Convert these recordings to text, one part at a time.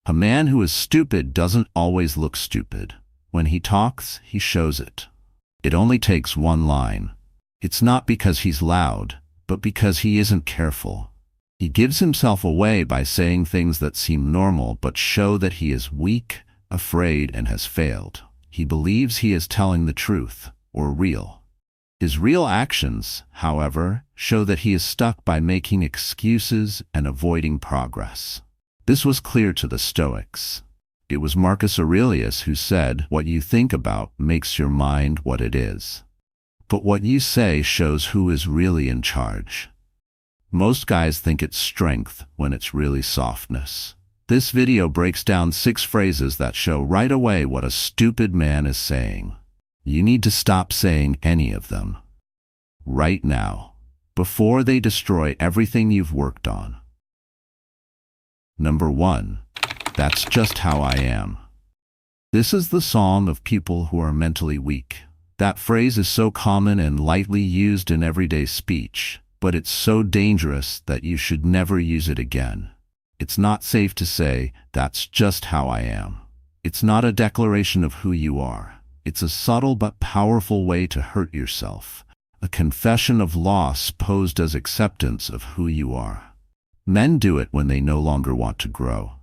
A man who is stupid doesn't always look stupid. When he talks, he shows it. It only takes one line. It's not because he's loud, but because he isn't careful. He gives himself away by saying things that seem normal but show that he is weak, afraid, and has failed. He believes he is telling the truth, or real. His real actions, however, show that he is stuck by making excuses and avoiding progress. This was clear to the Stoics. It was Marcus Aurelius who said, "What you think about makes your mind what it is. But what you say shows who is really in charge." Most guys think it's strength when it's really softness. This video breaks down 6 phrases that show right away what a stupid man is saying. You need to stop saying any of them. Right now, before they destroy everything you've worked on. Number 1. That's just how I am. This is the song of people who are mentally weak. That phrase is so common and lightly used in everyday speech, but it's so dangerous that you should never use it again. It's not safe to say, "That's just how I am." It's not a declaration of who you are. It's a subtle but powerful way to hurt yourself, a confession of loss posed as acceptance of who you are. Men do it when they no longer want to grow,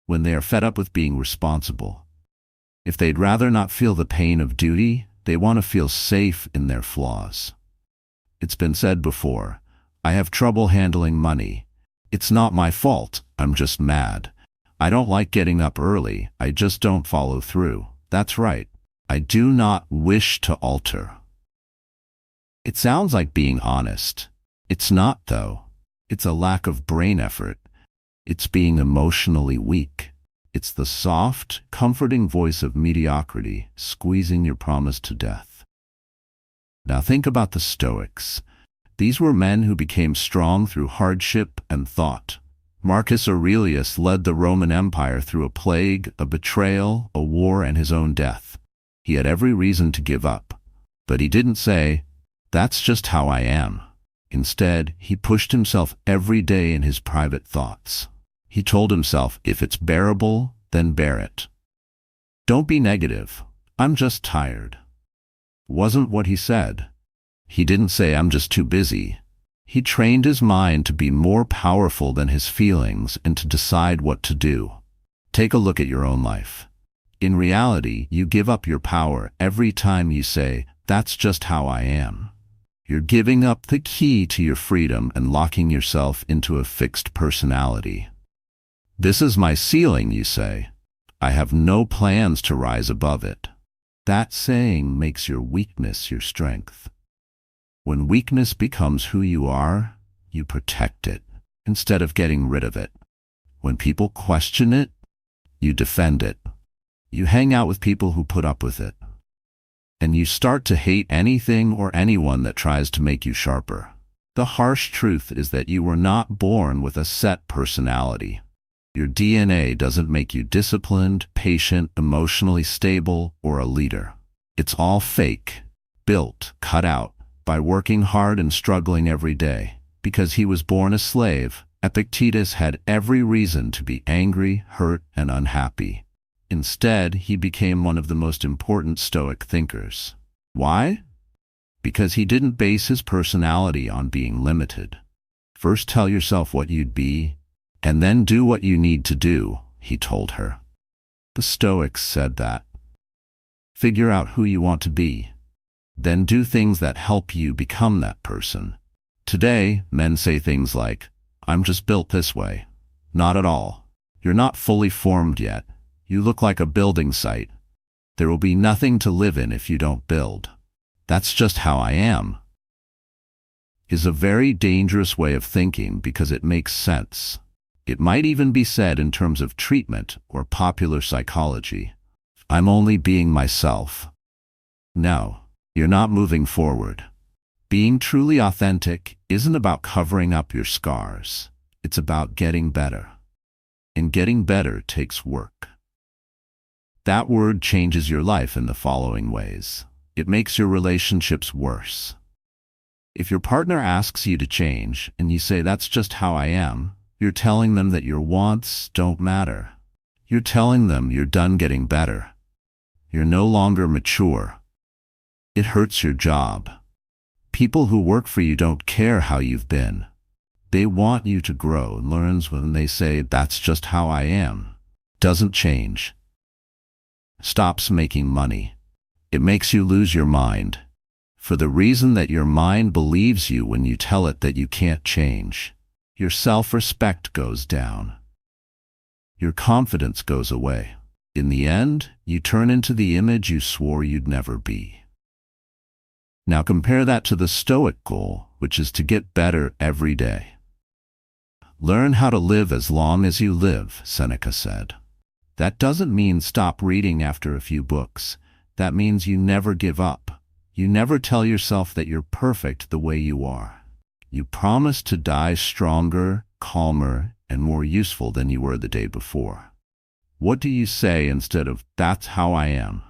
when they are fed up with being responsible. If they'd rather not feel the pain of duty, they want to feel safe in their flaws. It's been said before, "I have trouble handling money. It's not my fault, I'm just mad. I don't like getting up early, I just don't follow through. That's right. I do not wish to alter." It sounds like being honest. It's not, though. It's a lack of brain effort. It's being emotionally weak. It's the soft, comforting voice of mediocrity, squeezing your promise to death. Now think about the Stoics. These were men who became strong through hardship and thought. Marcus Aurelius led the Roman Empire through a plague, a betrayal, a war, and his own death. He had every reason to give up. But he didn't say, "That's just how I am." Instead, he pushed himself every day in his private thoughts. He told himself, "If it's bearable, then bear it. Don't be negative. I'm just tired." Wasn't what he said. He didn't say, "I'm just too busy." He trained his mind to be more powerful than his feelings and to decide what to do. Take a look at your own life. In reality, you give up your power every time you say, "That's just how I am." You're giving up the key to your freedom and locking yourself into a fixed personality. "This is my ceiling," you say. "I have no plans to rise above it." That saying makes your weakness your strength. When weakness becomes who you are, you protect it instead of getting rid of it. When people question it, you defend it. You hang out with people who put up with it. And you start to hate anything or anyone that tries to make you sharper. The harsh truth is that you were not born with a set personality. Your DNA doesn't make you disciplined, patient, emotionally stable, or a leader. It's all fake, built, cut out, by working hard and struggling every day. Because he was born a slave, Epictetus had every reason to be angry, hurt, and unhappy. Instead, he became one of the most important Stoic thinkers. Why? Because he didn't base his personality on being limited. First tell yourself what you'd be, and then do what you need to do, he told her. The Stoics said that. Figure out who you want to be. Then do things that help you become that person. Today, men say things like, "I'm just built this way." Not at all. You're not fully formed yet. You look like a building site. There will be nothing to live in if you don't build. "That's just how I am" is a very dangerous way of thinking because it makes sense. It might even be said in terms of treatment or popular psychology. "I'm only being myself." No, you're not moving forward. Being truly authentic isn't about covering up your scars. It's about getting better. And getting better takes work. That word changes your life in the following ways. It makes your relationships worse. If your partner asks you to change and you say, "That's just how I am," you're telling them that your wants don't matter. You're telling them you're done getting better. You're no longer mature. It hurts your job. People who work for you don't care how you've been. They want you to grow and learn. When they say, "That's just how I am," doesn't change. Stops making money. It makes you lose your mind, for the reason that your mind believes you when you tell it that you can't change. Your self-respect goes down. Your confidence goes away. In the end, you turn into the image you swore you'd never be. Now compare that to the Stoic goal, which is to get better every day. Learn how to live as long as you live, Seneca said. That doesn't mean stop reading after a few books. That means you never give up. You never tell yourself that you're perfect the way you are. You promise to die stronger, calmer, and more useful than you were the day before. What do you say instead of, "That's how I am"?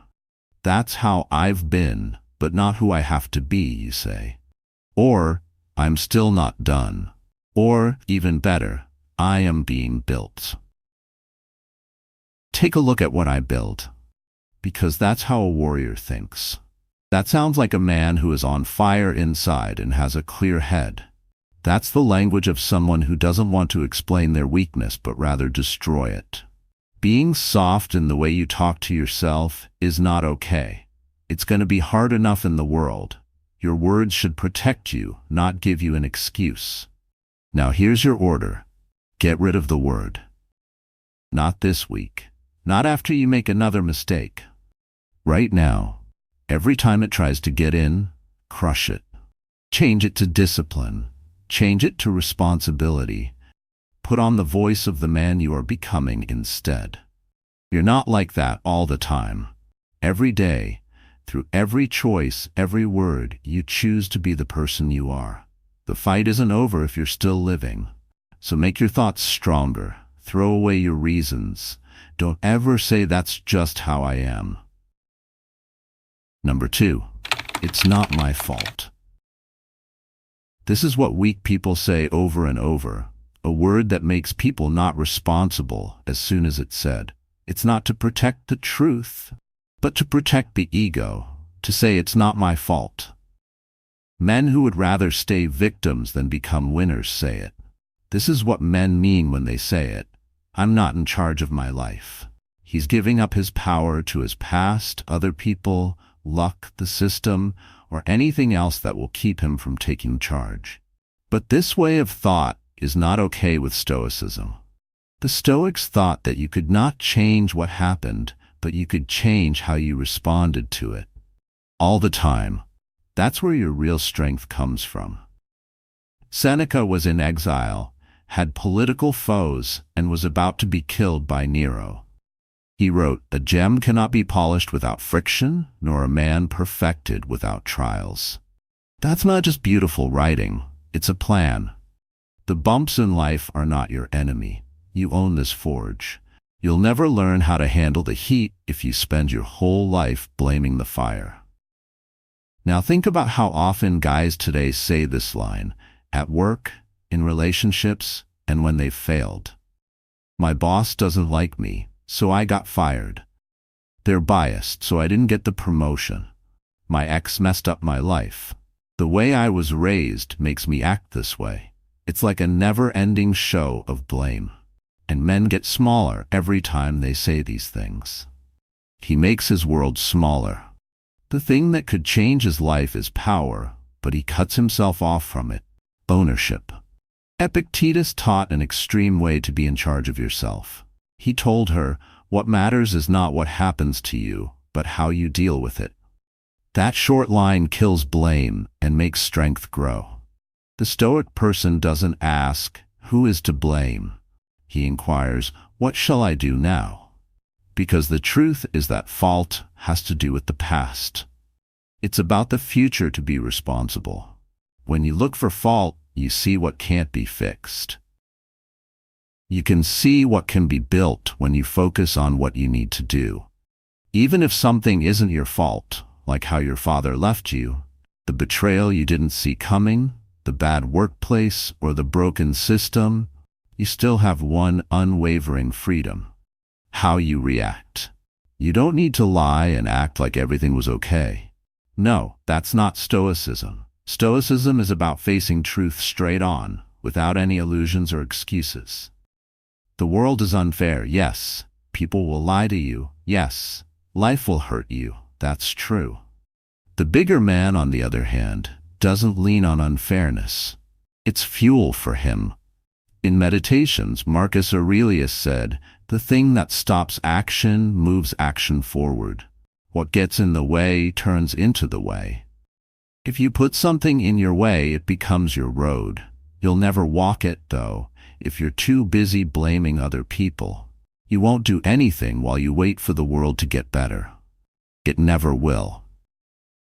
"That's how I've been, but not who I have to be," you say. Or, "I'm still not done." Or, even better, "I am being built." Take a look at what I build, because that's how a warrior thinks. That sounds like a man who is on fire inside and has a clear head. That's the language of someone who doesn't want to explain their weakness but rather destroy it. Being soft in the way you talk to yourself is not okay. It's going to be hard enough in the world. Your words should protect you, not give you an excuse. Now here's your order. Get rid of the word. Not this week. Not after you make another mistake. Right now. Every time it tries to get in, crush it. Change it to discipline. Change it to responsibility. Put on the voice of the man you are becoming instead. You're not like that all the time. Every day, through every choice, every word, you choose to be the person you are. The fight isn't over if you're still living. So make your thoughts stronger. Throw away your reasons. Don't ever say, "That's just how I am." Number 2, it's not my fault. This is what weak people say over and over, a word that makes people not responsible as soon as it's said. It's not to protect the truth, but to protect the ego, to say it's not my fault. Men who would rather stay victims than become winners say it. This is what men mean when they say it. I'm not in charge of my life. He's giving up his power to his past, other people, luck, the system, or anything else that will keep him from taking charge. But this way of thought is not okay with Stoicism. The Stoics thought that you could not change what happened, but you could change how you responded to it. All the time. That's where your real strength comes from. Seneca was in exile, had political foes, and was about to be killed by Nero. He wrote, "A gem cannot be polished without friction, nor a man perfected without trials." That's not just beautiful writing, it's a plan. The bumps in life are not your enemy. You own this forge. You'll never learn how to handle the heat if you spend your whole life blaming the fire. Now think about how often guys today say this line, at work, in relationships, and when they've failed. "My boss doesn't like me, so I got fired. They're biased, so I didn't get the promotion. My ex messed up my life. The way I was raised makes me act this way." It's like a never-ending show of blame. And men get smaller every time they say these things. He makes his world smaller. The thing that could change his life is power, but he cuts himself off from it. Ownership. Epictetus taught an extreme way to be in charge of yourself. He told her, "What matters is not what happens to you, but how you deal with it." That short line kills blame and makes strength grow. The Stoic person doesn't ask, "Who is to blame?" He inquires, "What shall I do now?" Because the truth is that fault has to do with the past. It's about the future to be responsible. When you look for fault, you see what can't be fixed. You can see what can be built when you focus on what you need to do. Even if something isn't your fault, like how your father left you, the betrayal you didn't see coming, the bad workplace, or the broken system, you still have one unwavering freedom. how you react. You don't need to lie and act like everything was okay. No, that's not Stoicism. Stoicism is about facing truth straight on, without any illusions or excuses. The world is unfair, yes. People will lie to you, yes. Life will hurt you, that's true. The bigger man, on the other hand, doesn't lean on unfairness. It's fuel for him. In Meditations, Marcus Aurelius said, "The thing that stops action moves action forward. What gets in the way turns into the way." If you put something in your way, it becomes your road. You'll never walk it, though, if you're too busy blaming other people. You won't do anything while you wait for the world to get better. It never will.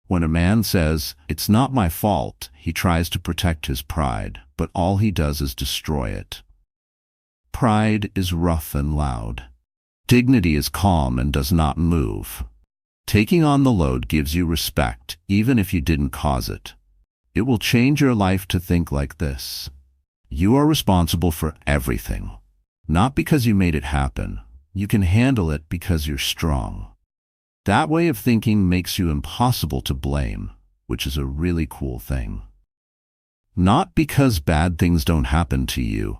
When a man says, "It's not my fault," he tries to protect his pride, but all he does is destroy it. Pride is rough and loud. Dignity is calm and does not move. Taking on the load gives you respect, even if you didn't cause it. It will change your life to think like this. You are responsible for everything. Not because you made it happen. You can handle it because you're strong. That way of thinking makes you impossible to blame, which is a really cool thing. Not because bad things don't happen to you,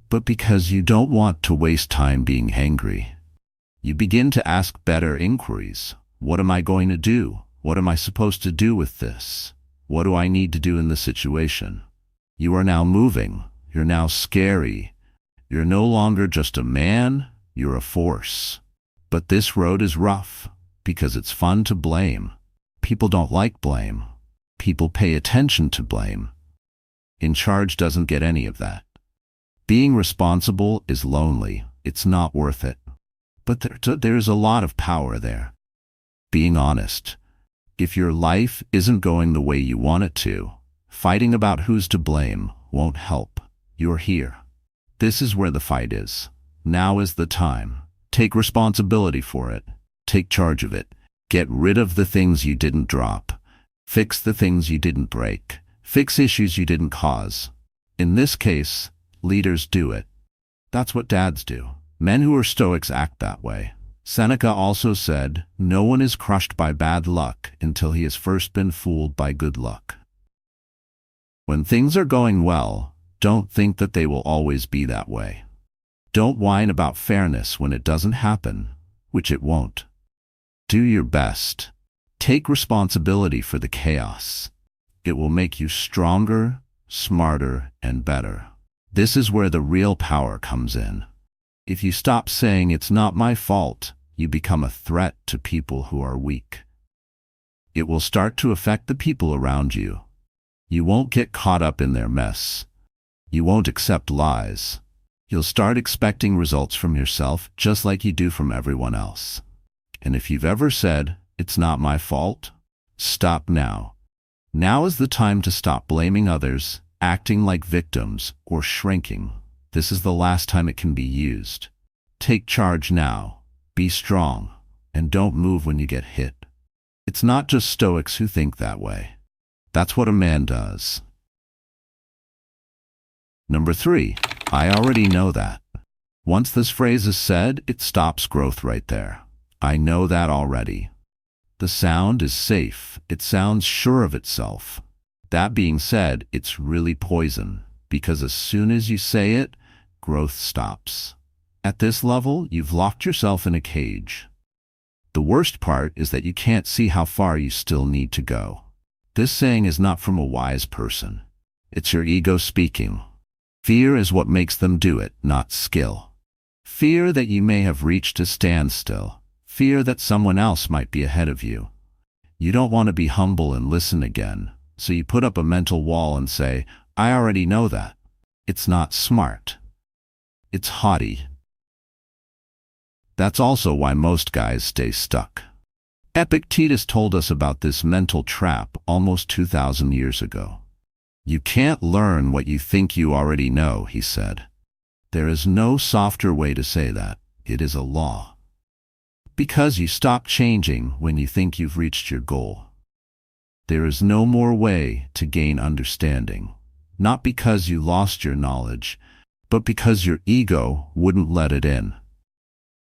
but because you don't want to waste time being angry. You begin to ask better inquiries. What am I going to do? What am I supposed to do with this? What do I need to do in this situation? You are now moving. You're now scary. You're no longer just a man, you're a force. But this road is rough, because it's fun to blame. People don't like blame. People pay attention to blame. In charge doesn't get any of that. Being responsible is lonely. It's not worth it. But there's a lot of power there. Being honest. If your life isn't going the way you want it to, fighting about who's to blame won't help. You're here. This is where the fight is. Now is the time. Take responsibility for it. Take charge of it. Get rid of the things you didn't drop. Fix the things you didn't break. Fix issues you didn't cause. In this case, leaders do it. That's what dads do. Men who are Stoics act that way. Seneca also said, "No one is crushed by bad luck until he has first been fooled by good luck." When things are going well, don't think that they will always be that way. Don't whine about fairness when it doesn't happen, which it won't. Do your best. Take responsibility for the chaos. It will make you stronger, smarter, and better. This is where the real power comes in. If you stop saying "it's not my fault," you become a threat to people who are weak. It will start to affect the people around you. You won't get caught up in their mess. You won't accept lies. You'll start expecting results from yourself just like you do from everyone else. And if you've ever said, "It's not my fault," stop now. Now is the time to stop blaming others, acting like victims, or shrinking. This is the last time it can be used. Take charge now. Be strong. And don't move when you get hit. It's not just Stoics who think that way. That's what a man does. Number 3, I already know that. Once this phrase is said, it stops growth right there. I know that already. The sound is safe. It sounds sure of itself. That being said, it's really poison, because as soon as you say it, growth stops. At this level, you've locked yourself in a cage. The worst part is that you can't see how far you still need to go. This saying is not from a wise person. It's your ego speaking. Fear is what makes them do it, not skill. Fear that you may have reached a standstill. Fear that someone else might be ahead of you. You don't want to be humble and listen again, so you put up a mental wall and say, "I already know that." It's not smart. It's haughty. That's also why most guys stay stuck. Epictetus told us about this mental trap almost 2,000 years ago. You can't learn what you think you already know, he said. There is no softer way to say that. It is a law. Because you stop changing when you think you've reached your goal. There is no more way to gain understanding, not because you lost your knowledge, but because your ego wouldn't let it in.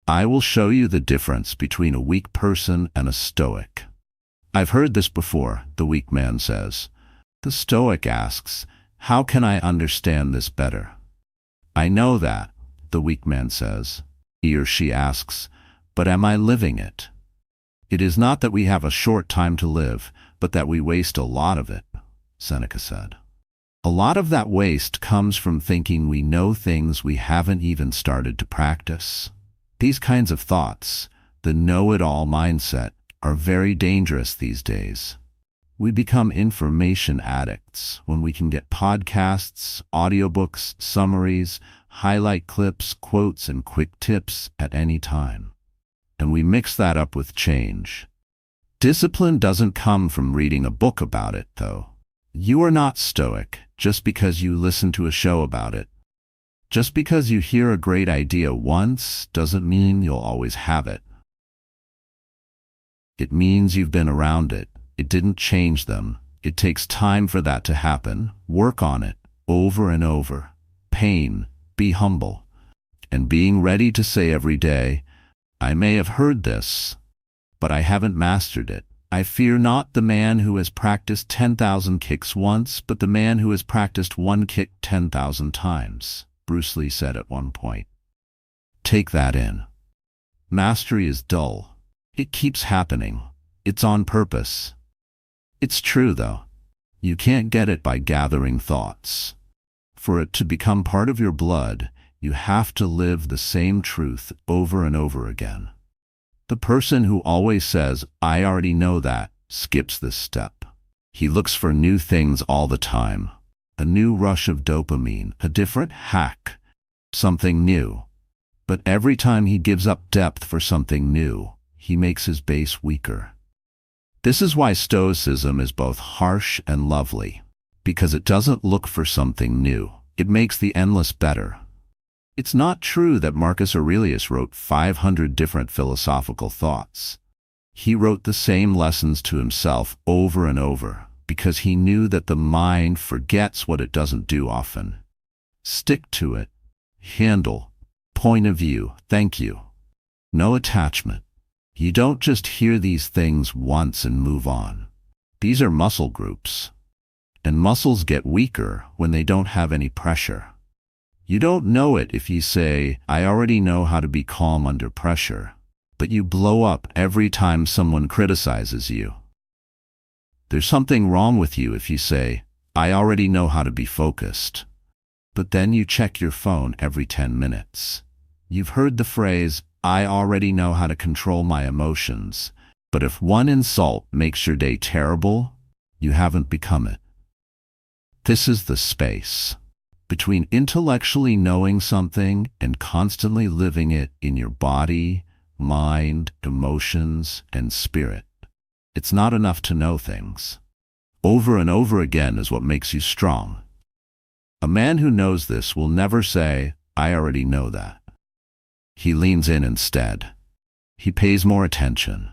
I will show you the difference between a weak person and a Stoic. I've heard this before, the weak man says. The Stoic asks, how can I understand this better? I know that, the weak man says. He or she asks, but am I living it? It is not that we have a short time to live, but that we waste a lot of it, Seneca said. A lot of that waste comes from thinking we know things we haven't even started to practice. These kinds of thoughts, the know-it-all mindset, are very dangerous these days. We become information addicts when we can get podcasts, audiobooks, summaries, highlight clips, quotes, and quick tips at any time. And we mix that up with change. Discipline doesn't come from reading a book about it, though. You are not Stoic just because you listen to a show about it. Just because you hear a great idea once doesn't mean you'll always have it. It means you've been around it. It didn't change them. It takes time for that to happen. Work on it, over and over. Pain, be humble. And being ready to say every day, I may have heard this, but I haven't mastered it. I fear not the man who has practiced 10,000 kicks once, but the man who has practiced one kick 10,000 times, Bruce Lee said at one point. Take that in. Mastery is dull. It keeps happening. It's on purpose. It's true, though. You can't get it by gathering thoughts. For it to become part of your blood, you have to live the same truth over and over again. The person who always says, I already know that, skips this step. He looks for new things all the time. A new rush of dopamine, a different hack, something new. But every time he gives up depth for something new, he makes his base weaker. This is why Stoicism is both harsh and lovely, because it doesn't look for something new. It makes the endless better. It's not true that Marcus Aurelius wrote 500 different philosophical thoughts. He wrote the same lessons to himself over and over, because he knew that the mind forgets what it doesn't do often. Stick to it. Handle. Point of view. Thank you. No attachment. You don't just hear these things once and move on. These are muscle groups. And muscles get weaker when they don't have any pressure. You don't know it if you say, I already know how to be calm under pressure, but you blow up every time someone criticizes you. There's something wrong with you if you say, I already know how to be focused, but then you check your phone every 10 minutes. You've heard the phrase, I already know how to control my emotions, but if one insult makes your day terrible, you haven't become it. This is the space between intellectually knowing something and constantly living it in your body, mind, emotions, and spirit. It's not enough to know things. Over and over again is what makes you strong. A man who knows this will never say, I already know that. He leans in instead. He pays more attention.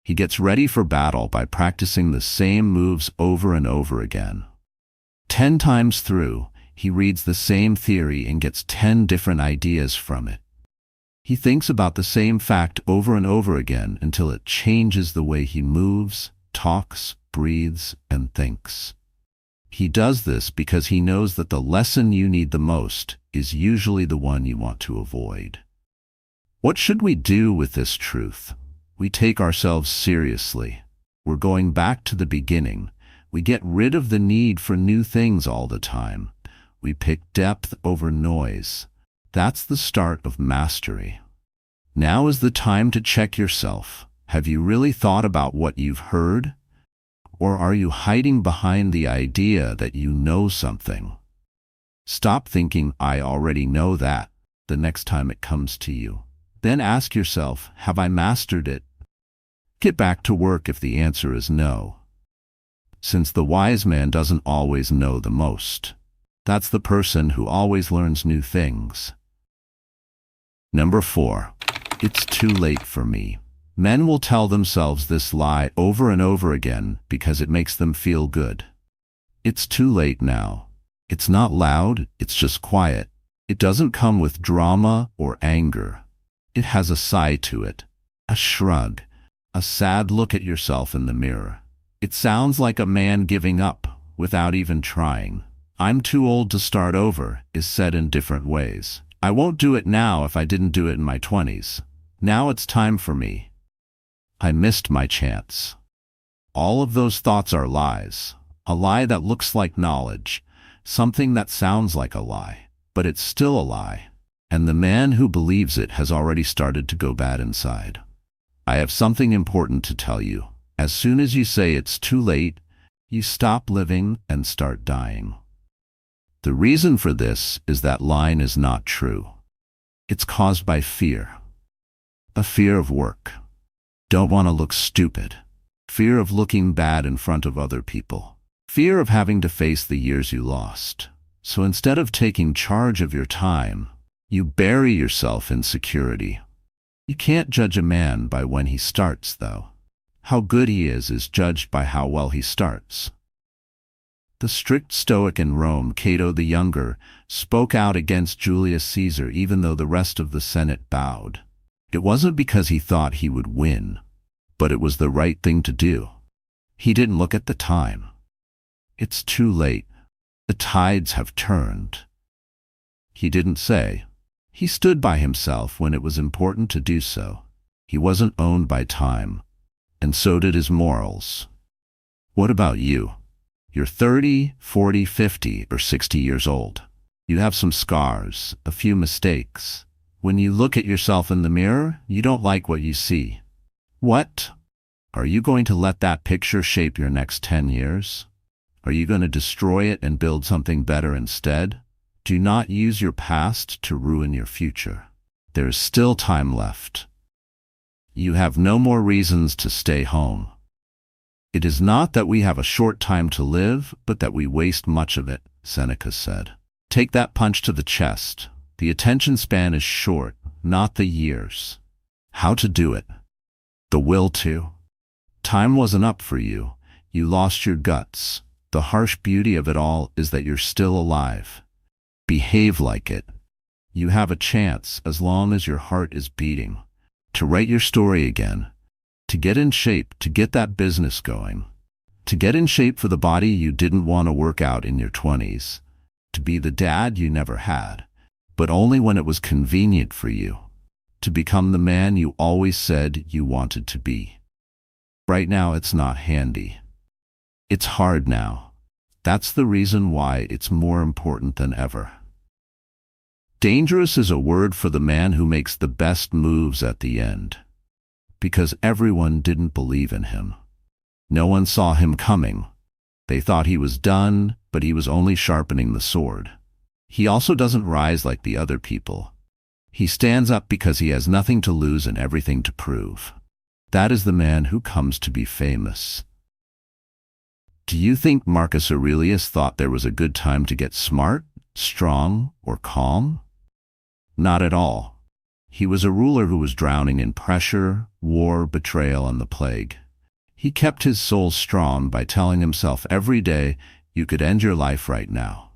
He gets ready for battle by practicing the same moves over and over again. 10 times through, he reads the same theory and gets 10 different ideas from it. He thinks about the same fact over and over again until it changes the way he moves, talks, breathes, and thinks. He does this because he knows that the lesson you need the most is usually the one you want to avoid. What should we do with this truth? We take ourselves seriously. We're going back to the beginning. We get rid of the need for new things all the time. We pick depth over noise. That's the start of mastery. Now is the time to check yourself. Have you really thought about what you've heard? Or are you hiding behind the idea that you know something? Stop thinking, I already know that, the next time it comes to you. Then ask yourself, have I mastered it? Get back to work if the answer is no. Since the wise man doesn't always know the most. That's the person who always learns new things. Number 4. It's too late for me. Men will tell themselves this lie over and over again because it makes them feel good. It's too late now. It's not loud, it's just quiet. It doesn't come with drama or anger. It has a sigh to it, a shrug, a sad look at yourself in the mirror. It sounds like a man giving up without even trying. I'm too old to start over is said in different ways. I won't do it now if I didn't do it in my 20s. Now it's time for me. I missed my chance. All of those thoughts are lies. A lie that looks like knowledge, something that sounds like a lie, but it's still a lie. And the man who believes it has already started to go bad inside. I have something important to tell you. As soon as you say it's too late, you stop living and start dying. The reason for this is that line is not true. It's caused by fear. A fear of work. Don't want to look stupid. Fear of looking bad in front of other people. Fear of having to face the years you lost. So instead of taking charge of your time, you bury yourself in security. You can't judge a man by when he starts, though. How good he is judged by how well he starts. The strict Stoic in Rome, Cato the Younger, spoke out against Julius Caesar even though the rest of the Senate bowed. It wasn't because he thought he would win, but it was the right thing to do. He didn't look at the time. It's too late. The tides have turned. He didn't say. He stood by himself when it was important to do so. He wasn't owned by time, and so did his morals. What about you? You're 30, 40, 50, or 60 years old. You have some scars, a few mistakes. When you look at yourself in the mirror, you don't like what you see. What? Are you going to let that picture shape your next 10 years? Are you going to destroy it and build something better instead? Do not use your past to ruin your future. There is still time left. You have no more reasons to stay home. It is not that we have a short time to live, but that we waste much of it, Seneca said. Take that punch to the chest. The attention span is short, not the years. How to do it? The will to. Time wasn't up for you. You lost your guts. The harsh beauty of it all is that you're still alive. Behave like it. You have a chance as long as your heart is beating. To write your story again. To get in shape, to get that business going. To get in shape for the body you didn't want to work out in your 20s. To be the dad you never had, but only when it was convenient for you. To become the man you always said you wanted to be. Right now it's not handy. It's hard now. That's the reason why it's more important than ever. Dangerous is a word for the man who makes the best moves at the end. Because everyone didn't believe in him. No one saw him coming. They thought he was done, but he was only sharpening the sword. He also doesn't rise like the other people. He stands up because he has nothing to lose and everything to prove. That is the man who comes to be famous. Do you think Marcus Aurelius thought there was a good time to get smart, strong, or calm? Not at all. He was a ruler who was drowning in pressure, war, betrayal, and the plague. He kept his soul strong by telling himself every day, you could end your life right now.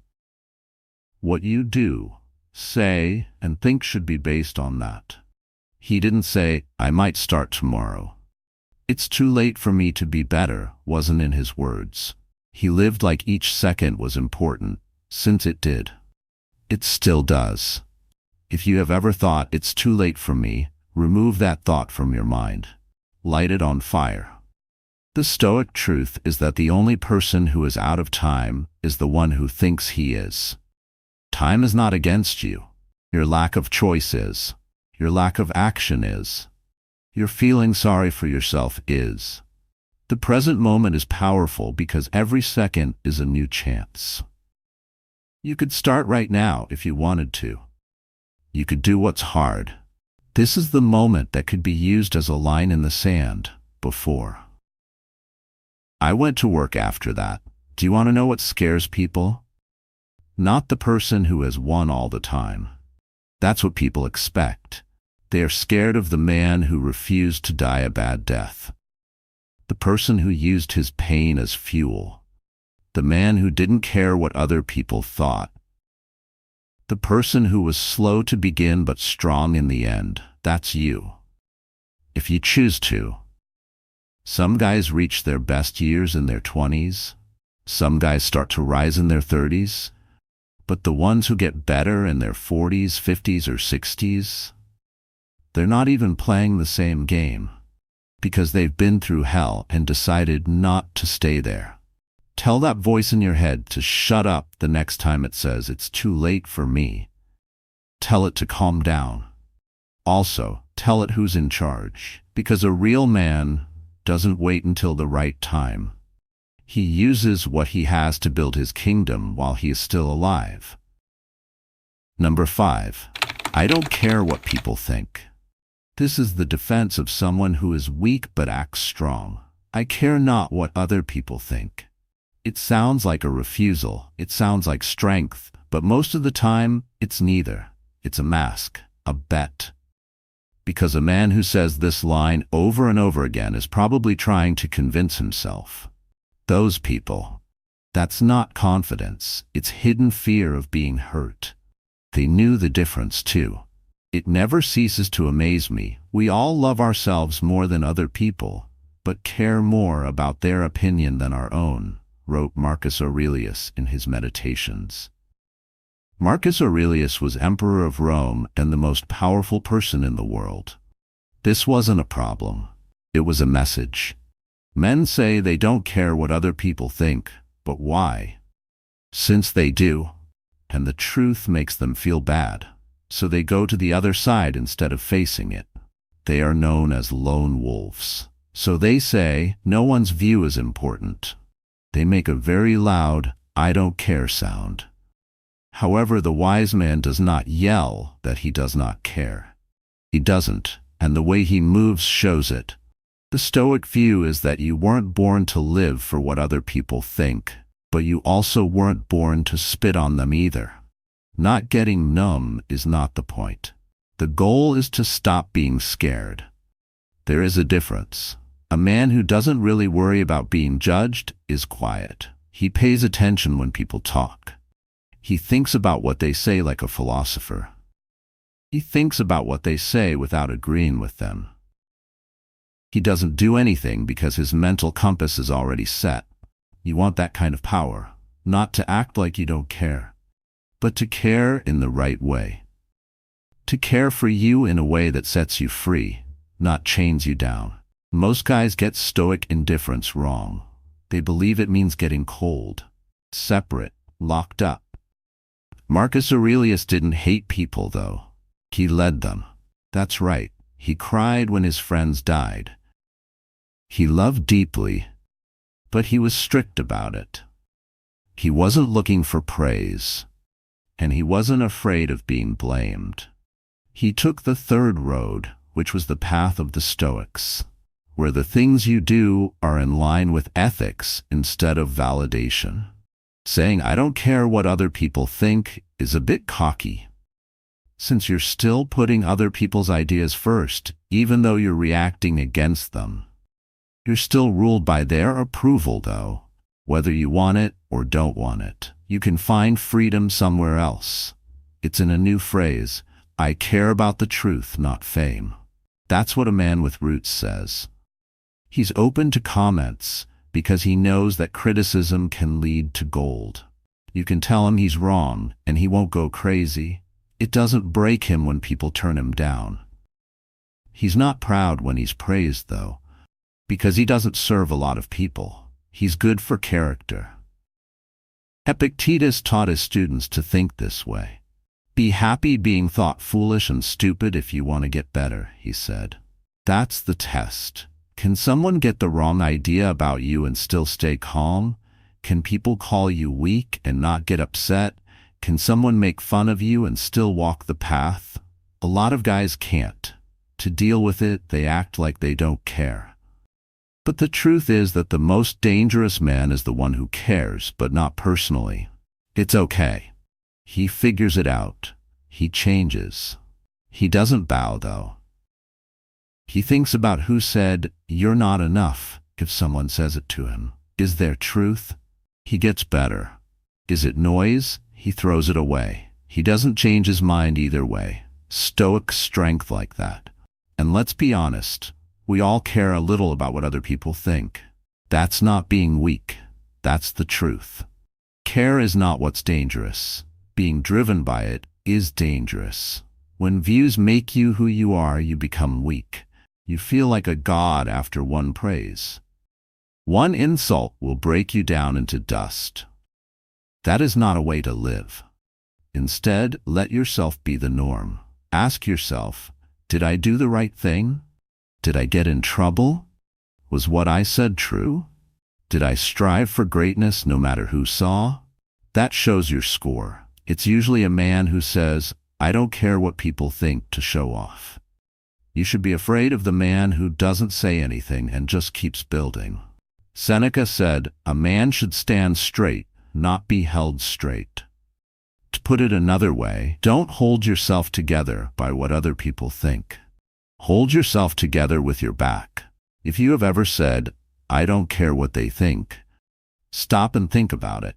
What you do, say, and think should be based on that. He didn't say, I might start tomorrow. It's too late for me to be better, wasn't in his words. He lived like each second was important, since it did. It still does. If you have ever thought it's too late for me, remove that thought from your mind. Light it on fire. The Stoic truth is that the only person who is out of time is the one who thinks he is. Time is not against you. Your lack of choice is. Your lack of action is. Your feeling sorry for yourself is. The present moment is powerful because every second is a new chance. You could start right now if you wanted to. You could do what's hard. This is the moment that could be used as a line in the sand, before. I went to work after that. Do you want to know what scares people? Not the person who has won all the time. That's what people expect. They are scared of the man who refused to die a bad death. The person who used his pain as fuel. The man who didn't care what other people thought. The person who was slow to begin but strong in the end. That's you. If you choose to. Some guys reach their best years in their 20s. Some guys start to rise in their 30s. But the ones who get better in their 40s, 50s, or 60s, they're not even playing the same game because they've been through hell and decided not to stay there. Tell that voice in your head to shut up the next time it says it's too late for me. Tell it to calm down. Also, tell it who's in charge, because a real man doesn't wait until the right time. He uses what he has to build his kingdom while he is still alive. Number 5. I don't care what people think. This is the defense of someone who is weak but acts strong. I care not what other people think. It sounds like a refusal. It sounds like strength, but most of the time, it's neither. It's a mask, a bet. Because a man who says this line over and over again is probably trying to convince himself. Those people. That's not confidence. It's hidden fear of being hurt. They knew the difference too. It never ceases to amaze me. We all love ourselves more than other people, but care more about their opinion than our own, wrote Marcus Aurelius in his Meditations. Marcus Aurelius was emperor of Rome and the most powerful person in the world. This wasn't a problem. It was a message. Men say they don't care what other people think, but why? Since they do, and the truth makes them feel bad, so they go to the other side instead of facing it. They are known as lone wolves. So they say no one's view is important. They make a very loud, I don't care sound. However, the wise man does not yell that he does not care. He doesn't, and the way he moves shows it. The Stoic view is that you weren't born to live for what other people think, but you also weren't born to spit on them either. Not getting numb is not the point. The goal is to stop being scared. There is a difference. A man who doesn't really worry about being judged is quiet. He pays attention when people talk. He thinks about what they say like a philosopher. He thinks about what they say without agreeing with them. He doesn't do anything because his mental compass is already set. You want that kind of power, not to act like you don't care, but to care in the right way. To care for you in a way that sets you free, not chains you down. Most guys get Stoic indifference wrong. They believe it means getting cold, separate, locked up. Marcus Aurelius didn't hate people, though. He led them. That's right. He cried when his friends died. He loved deeply, but he was strict about it. He wasn't looking for praise, and he wasn't afraid of being blamed. He took the third road, which was the path of the Stoics, where the things you do are in line with ethics instead of validation. Saying, I don't care what other people think, is a bit cocky. Since you're still putting other people's ideas first, even though you're reacting against them. You're still ruled by their approval, though. Whether you want it or don't want it, you can find freedom somewhere else. It's in a new phrase, I care about the truth, not fame. That's what a man with roots says. He's open to comments because he knows that criticism can lead to gold. You can tell him he's wrong, and he won't go crazy. It doesn't break him when people turn him down. He's not proud when he's praised, though, because he doesn't serve a lot of people. He's good for character. Epictetus taught his students to think this way. Be happy being thought foolish and stupid if you want to get better, he said. That's the test. Can someone get the wrong idea about you and still stay calm? Can people call you weak and not get upset? Can someone make fun of you and still walk the path? A lot of guys can't. To deal with it, they act like they don't care. But the truth is that the most dangerous man is the one who cares, but not personally. It's okay. He figures it out. He changes. He doesn't bow, though. He thinks about who said, you're not enough, if someone says it to him. Is there truth? He gets better. Is it noise? He throws it away. He doesn't change his mind either way. Stoic strength like that. And let's be honest, we all care a little about what other people think. That's not being weak. That's the truth. Care is not what's dangerous. Being driven by it is dangerous. When views make you who you are, you become weak. You feel like a god after one praise. One insult will break you down into dust. That is not a way to live. Instead, let yourself be the norm. Ask yourself, did I do the right thing? Did I get in trouble? Was what I said true? Did I strive for greatness no matter who saw? That shows your score. It's usually a man who says, I don't care what people think, to show off. You should be afraid of the man who doesn't say anything and just keeps building. Seneca said, a man should stand straight, not be held straight. To put it another way, don't hold yourself together by what other people think. Hold yourself together with your back. If you have ever said, I don't care what they think, stop and think about it.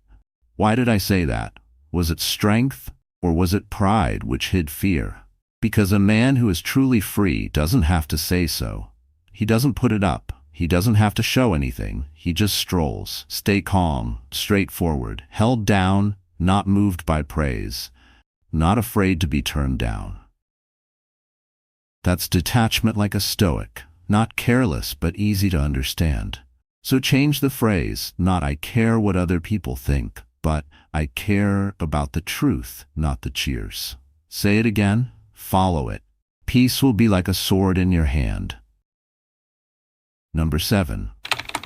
Why did I say that? Was it strength, or was it pride which hid fear? Because a man who is truly free doesn't have to say so. He doesn't put it up. He doesn't have to show anything. He just strolls. Stay calm, straightforward, held down, not moved by praise, not afraid to be turned down. That's detachment like a Stoic, not careless but easy to understand. So change the phrase, not I care what other people think, but I care about the truth, not the cheers. Say it again, follow it. Peace will be like a sword in your hand. Number 7.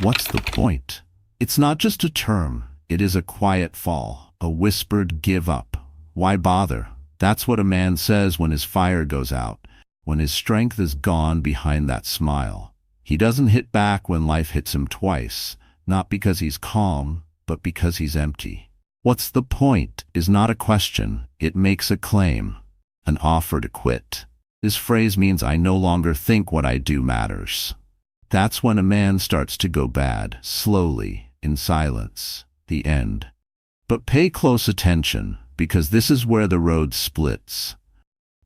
What's the point? It's not just a term, it is a quiet fall, a whispered give up. Why bother? That's what a man says when his fire goes out, when his strength is gone behind that smile. He doesn't hit back when life hits him twice, not because he's calm, but because he's empty. What's the point is not a question, it makes a claim, an offer to quit. This phrase means I no longer think what I do matters. That's when a man starts to go bad, slowly, in silence, the end. But pay close attention, because this is where the road splits.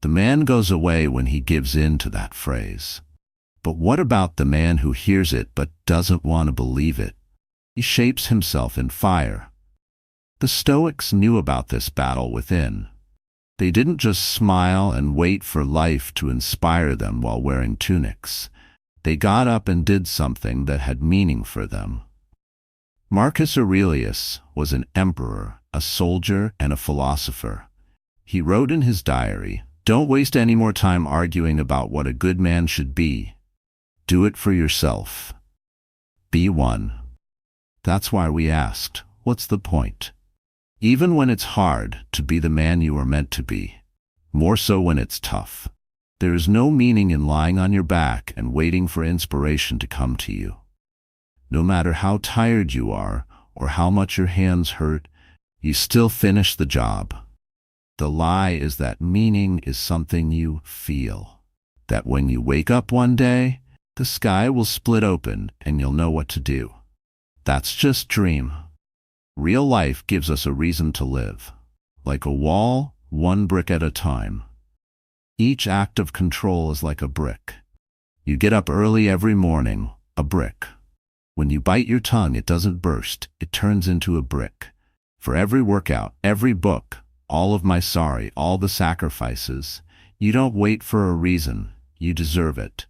The man goes away when he gives in to that phrase. But what about the man who hears it but doesn't want to believe it? He shapes himself in fire. The Stoics knew about this battle within. They didn't just smile and wait for life to inspire them while wearing tunics. They got up and did something that had meaning for them. Marcus Aurelius was an emperor, a soldier, and a philosopher. He wrote in his diary, "Don't waste any more time arguing about what a good man should be. Do it for yourself. Be one." That's why we asked, what's the point? Even when it's hard to be the man you are meant to be, more so when it's tough. There is no meaning in lying on your back and waiting for inspiration to come to you. No matter how tired you are or how much your hands hurt, you still finish the job. The lie is that meaning is something you feel. That when you wake up one day, the sky will split open and you'll know what to do. That's just dream. Real life gives us a reason to live. Like a wall, one brick at a time. Each act of control is like a brick. You get up early every morning, a brick. When you bite your tongue, it doesn't burst, it turns into a brick. For every workout, every book, all of my sorry, all the sacrifices, you don't wait for a reason, you deserve it.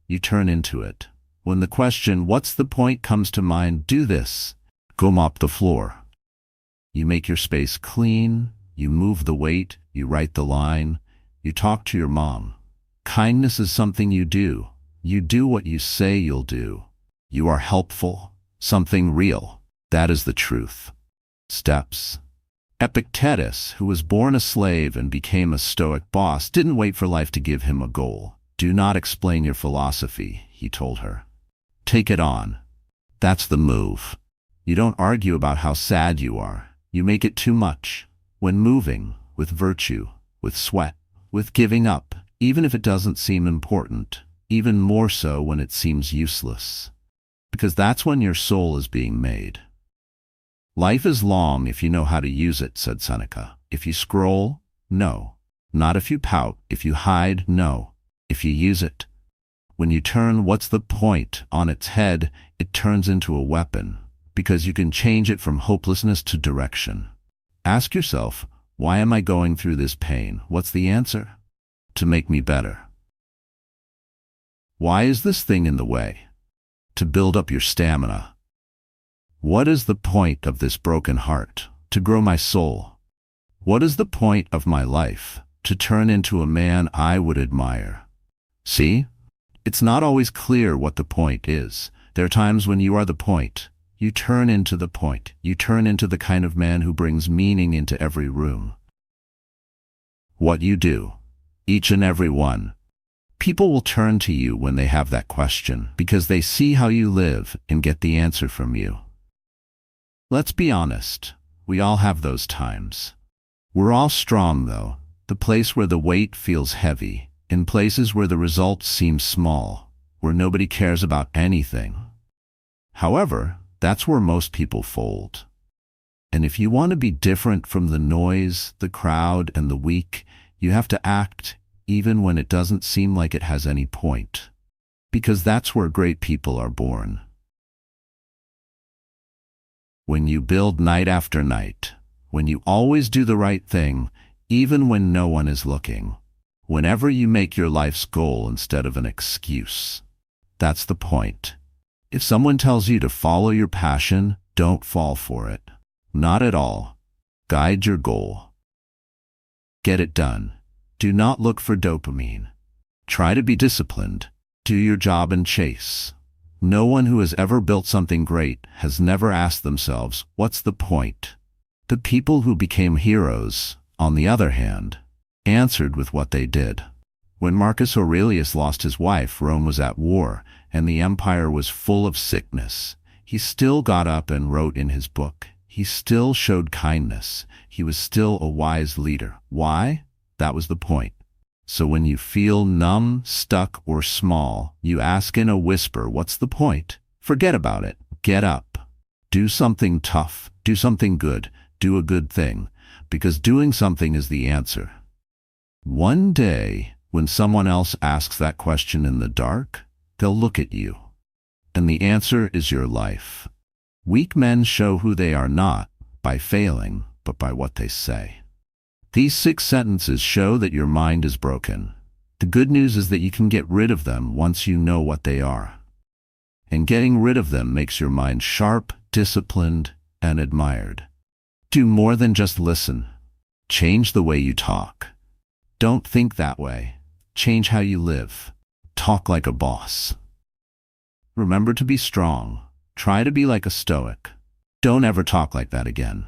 You turn into it. When the question, what's the point, comes to mind, do this. Go mop the floor. You make your space clean, you move the weight, you write the line, you talk to your mom. Kindness is something you do. You do what you say you'll do. You are helpful, something real. That is the truth. Steps. Epictetus, who was born a slave and became a Stoic boss, didn't wait for life to give him a goal. Do not explain your philosophy, he told her. Take it on. That's the move. You don't argue about how sad you are. You make it too much. When moving, with virtue, with sweat, with giving up, even if it doesn't seem important, even more so when it seems useless. Because that's when your soul is being made. Life is long if you know how to use it, said Seneca. If you scroll, no. Not if you pout. If you hide, no. If you use it, When you turn "what's the point" on its head, it turns into a weapon, because you can change it from hopelessness to direction. Ask yourself, why am I going through this pain? What's the answer? To make me better. Why is this thing in the way? To build up your stamina. What is the point of this broken heart? To grow my soul. What is the point of my life? To turn into a man I would admire. See? It's not always clear what the point is. There are times when you are the point. You turn into the point. You turn into the kind of man who brings meaning into every room. What you do. Each and every one. People will turn to you when they have that question, because they see how you live and get the answer from you. Let's be honest. We all have those times. We're all strong, though. The place where the weight feels heavy, in places where the results seem small, where nobody cares about anything. However, that's where most people fold. And if you want to be different from the noise, the crowd, and the weak, you have to act even when it doesn't seem like it has any point. Because that's where great people are born. When you build night after night, when you always do the right thing, even when no one is looking, whenever you make your life's goal instead of an excuse. That's the point. If someone tells you to follow your passion, don't fall for it. Not at all. Guide your goal. Get it done. Do not look for dopamine. Try to be disciplined. Do your job and chase. No one who has ever built something great has never asked themselves, what's the point? The people who became heroes, on the other hand, answered with what they did. When Marcus Aurelius lost his wife, Rome was at war, and the empire was full of sickness. He still got up and wrote in his book. He still showed kindness. He was still a wise leader. Why? That was the point. So when you feel numb, stuck, or small, you ask in a whisper, what's the point? Forget about it. Get up. Do something tough. Do something good. Do a good thing. Because doing something is the answer. One day, when someone else asks that question in the dark, they'll look at you. And the answer is your life. Weak men show who they are not by failing, but by what they say. These 6 sentences show that your mind is broken. The good news is that you can get rid of them once you know what they are. And getting rid of them makes your mind sharp, disciplined, and admired. Do more than just listen. Change the way you talk. Don't think that way. Change how you live. Talk like a boss. Remember to be strong. Try to be like a Stoic. Don't ever talk like that again.